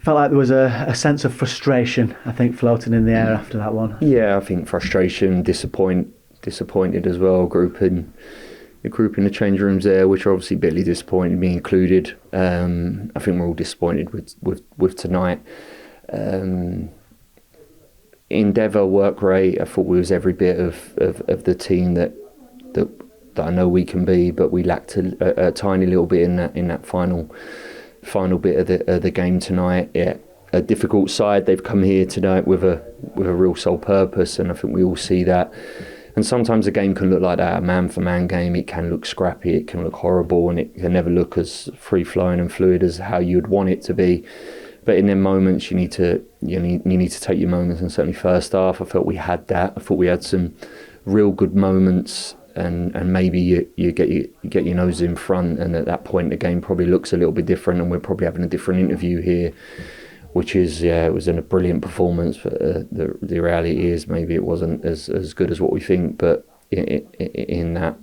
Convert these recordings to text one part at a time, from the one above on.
Felt like there was a sense of frustration, I think, floating in the air after that one. Yeah, I think frustration, disappointed as well. The group in the change rooms there, which are obviously bitterly disappointed, me included. I think we're all disappointed with tonight. Endeavour, work rate, I thought we was every bit of the team that I know we can be, but we lacked a tiny little bit in that final bit of the game tonight. Yeah, a difficult side. They've come here tonight with a real sole purpose, and I think we all see that. And sometimes a game can look like that, a man-for-man game. It can look scrappy, it can look horrible, and it can never look as free-flowing and fluid as how you'd want it to be. But in them moments, you need to take your moments. And certainly first half, I felt we had that. I thought we had some real good moments, and maybe you get your nose in front, and at that point the game probably looks a little bit different, and we're probably having a different interview here. Which is, it was a brilliant performance, but the reality is maybe it wasn't as good as what we think. But in that,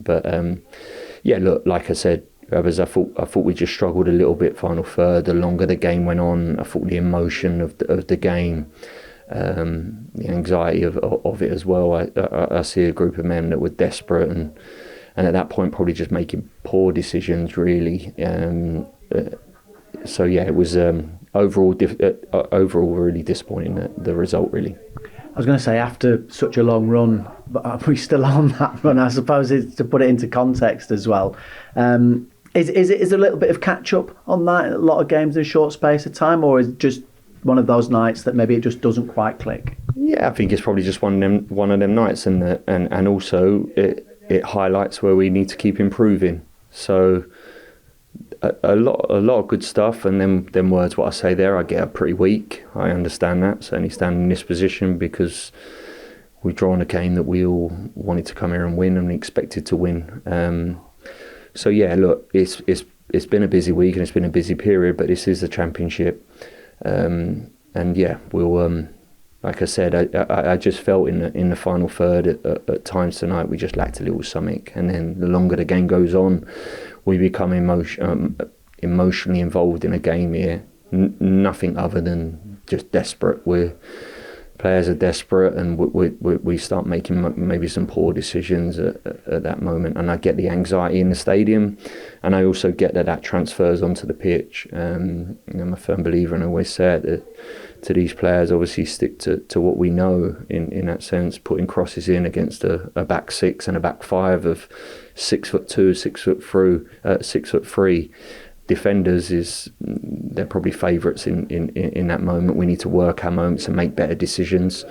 look, like I said, I thought we just struggled a little bit final third. The longer the game went on, I thought the emotion of the game, the anxiety of it as well. I see a group of men that were desperate and at that point probably just making poor decisions really. It was. Overall really disappointing, the result really. I was going to say, after such a long run, but are we still on that run? I suppose it's to put it into context as well. Is it a little bit of catch up on that? A lot of games in a short space of time, or is it just one of those nights that maybe it just doesn't quite click? Yeah, I think it's probably just one of them nights, and also it highlights where we need to keep improving. So. A lot of good stuff, and them words what I say there I get are pretty weak. I understand that, certainly standing in this position, because we've drawn a game that we all wanted to come here and win and expected to win. Look, it's been a busy week and it's been a busy period, but this is the Championship, we'll like I said, I just felt in the final third at times tonight we just lacked a little something, and then the longer the game goes on, we become emotionally involved in a game here. Nothing other than just desperate. Players are desperate, and we start making maybe some poor decisions at that moment. And I get the anxiety in the stadium, and I also get that transfers onto the pitch. I'm a firm believer, and I always say it to these players, obviously stick to what we know in that sense, putting crosses in against a back six and a back five of 6'2", 6'3" defenders. They're probably favourites in that moment. We need to work our moments and make better decisions.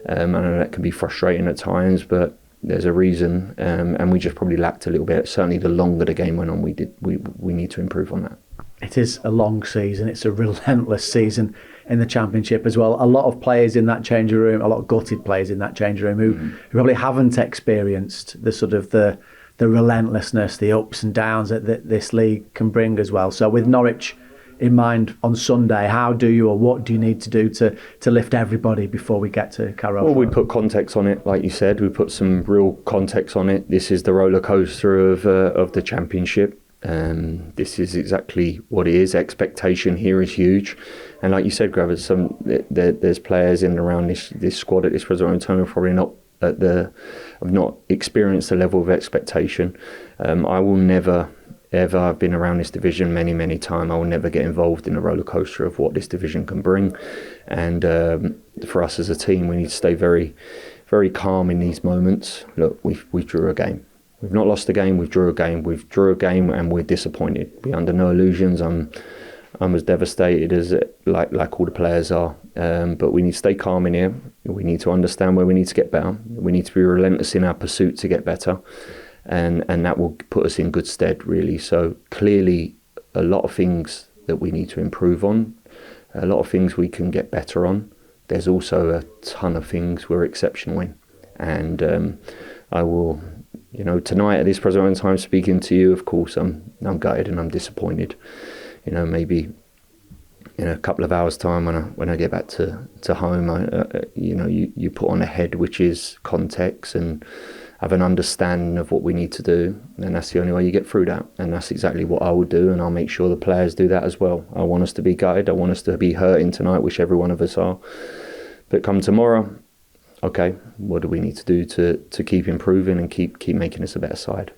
I know that can be frustrating at times, but there's a reason, and we just probably lacked a little bit. Certainly the longer the game went on, we need to improve on that. It is a long season. It's a relentless season in the Championship as well. A lot of players in that changing room, a lot of gutted players in that changing room who probably haven't experienced the sort of the relentlessness, the ups and downs that this league can bring as well. So with Norwich in mind on Sunday, what do you need to do to lift everybody before we get to Carrow? Well, we put context on it, like you said. We put some real context on it. This is the roller coaster of the Championship. This is exactly what it is. Expectation here is huge, and like you said, Gravis, there's players in and around this squad at this present time who probably not have not experienced the level of expectation. I will never ever. I've been around this division many times. I will never get involved in the roller coaster of what this division can bring, and for us as a team, we need to stay very, very calm in these moments. Look, we drew a game. We've not lost a game. We've drew a game. And we're disappointed. Be under no illusions. I'm as devastated as like all the players are. But we need to stay calm in here. We need to understand where we need to get better. We need to be relentless in our pursuit to get better, and that will put us in good stead, really. So clearly, a lot of things that we need to improve on, a lot of things we can get better on. There's also a ton of things we're exceptional in, and I will. Tonight at this present time, speaking to you, of course, I'm gutted and I'm disappointed. Maybe in a couple of hours' time, when I get back to home, you put on a head which is context and have an understanding of what we need to do, then that's the only way you get through that. And that's exactly what I would do, and I'll make sure the players do that as well. I want us to be gutted. I want us to be hurting tonight, which every one of us are. But come tomorrow, okay, what do we need to do to keep improving and keep making us a better side?